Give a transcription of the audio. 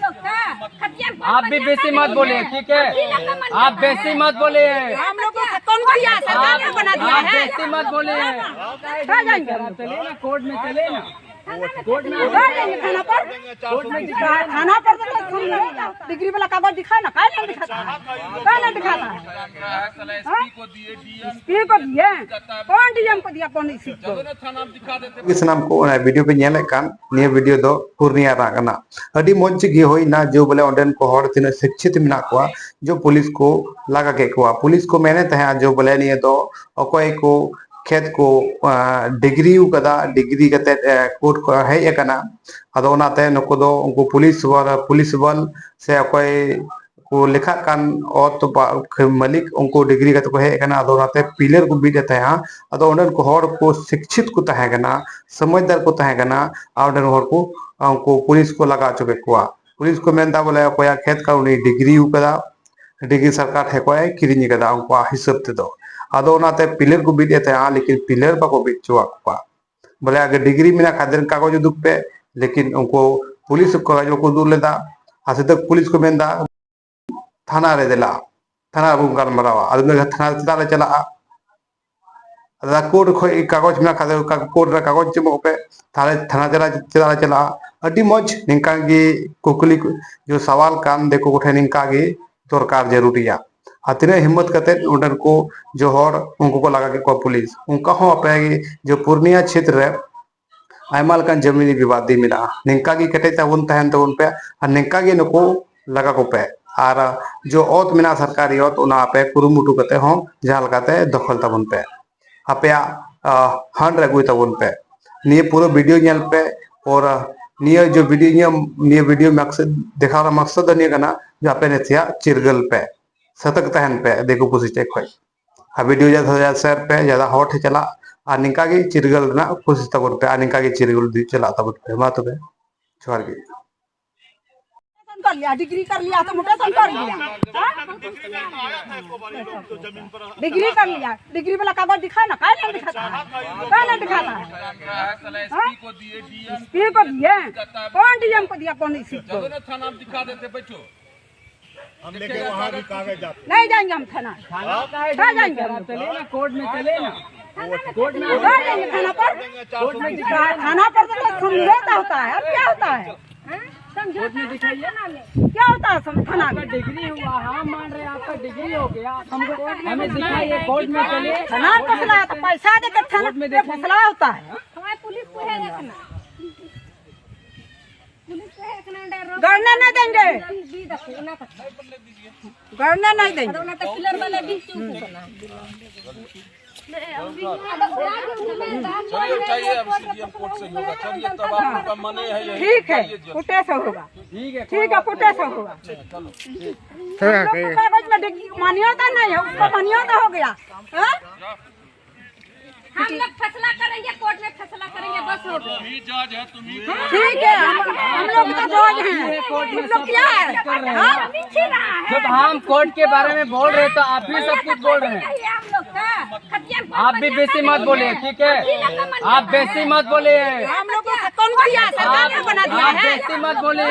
आप भी बेसी मत बोलिए, ठीक है? आप बेसी मत बोलिए, हम लोग को कौन दिया है? सरकार ने बना दिया आप है। बेसी मत बोलिए। चले ना कोर्ट में, चले ना कोर्ट में, थाना पर थाना पर तो डिग्री वाला कागज दिखा ना, काय नहीं दिखाता है, काय नहीं दिखाता है। एसपी को दिए, कौन डीएम को दिया, कौन इसी को इस नाम को वीडियो पे नेले कान निया वीडियो दो पूर्णिया रागना अडी मौज गी होई ना जो बोले ओंडन को हर तीन शिक्षित मिना को जो पुलिस को लगा के को पुलिस को मैंने तहा जो बोले निया तो अकोय को खेत को डिग्री कदा डिग्री कते कोर्ट को है एकना अदो ओनाते नको दो उनको पुलिस बल से अकोय को लिखा कान और तो मालिक उनको डिग्री कते को है एकना अदो ओनाते पिलर को बीट तहा अदो ओंडन को हर को शिक्षित को तहा कना समझदार को तहा कना ओंडन हर को उनको पुलिस को लगा चुके को पुलिस को मेनता बोले अकोया खेत का उनी डिग्री कदा डिग्री सरकार है कोय किरिनी कदा उनको हिसाब ते दो अदो ओनाते पिलर को बीट तहा लेकिन पिलर बाको बीट चुआ बोले अगर डिग्री में खातिर कागज उदुक पे लेकिन उनको पुलिस को कागज को दूर लेदा आसे तक पुलिस को मेनदा थाना रे देला थाना को गलमरावा अदमे थाना चला चला अदा कोर्ट को कागज में खातिर कोर्ट रे कागज चमो पे थाना चला अडी मौज निंका गी कुकली जो सवाल कान देखो कोठे निंका गी दरकार जरूरिया तीन हिम्मत करते उधर को जो हर उनको को लगा के पुलिस उनका हो पे जो पूर्णिया क्षेत्र रे आयमा लकान जमीनी विवादी मिला निंका की कटे तबन तहन तबन पे और निंका की नको लगा को पे और जो ओत मिना सरकारी ओत उना पे कुरुमुटु करते हो जहां लगाते दखल तबन पे अपया हंड रगुई तबन पे निये पूरा वीडियो नेल पे और निये जो वीडियो मकसद दिखावा मकसद नहीं करना जो आपे नेथिया चिरगल पे सतर्क तहन पे देखो पुसी चेक होय वीडियो ज्यादा शेयर पे ज्यादा हॉट है चला और निंका की चिरगल ना पुसी तबन पे निंका की चिरगल दी चला तबन पे मा तबे जोहार गे कर लिया, डिग्री कर लिया तो मोटेशन कर लिया, डिग्री कर लिया, डिग्री वाला कागज दिखा ना, काय नहीं दिखाता है, काय नहीं दिखाता है। एसपी को दिए, कौन डीएम को दिया, कौन इसी को थाना दिखा देते बच्चों हम लेके वहाँ भी कागज जाते नहीं जाएंगे हम थाना, कहाँ जाएंगे? चले ना कोर्ट में, चले ना कोर्ट में, जाएंगे थाना पर, थाना पर तो समझौता होता है, अब क्या होता है? समझौता क्या होता है? थाना में डिग्री हुआ, हम मान रहे हैं आपका डिग्री हो गया, हमको हमें दिखाइए कोर्ट में चले। थाना फैसला तो पैसा देकर थाना में फैसला होता है। पुलिस को है देखना, गड़ने नहीं देंगे, गड़ने नहीं देंगे। ठीक है, पुटे से होगा, ठीक है, पुटे से होगा। कागज में मान्यता नहीं है, उसको मान्यता हो गया। हम लोग फैसला करेंगे, कोर्ट में फैसला करेंगे, बस हो गया। ठीक है, हम लोग तो जज हैं, तुम लोग क्या है? जब हम कोर्ट के बारे में बोल रहे तो आप भी सब कुछ बोल रहे हैं। आप भी बेसी मत बोलिए, ठीक है? आप बेसी मत बोलिए, हम लोग को कौन दिया है? सरकार ने बना दिया है। आप बेसी मत बोलिए।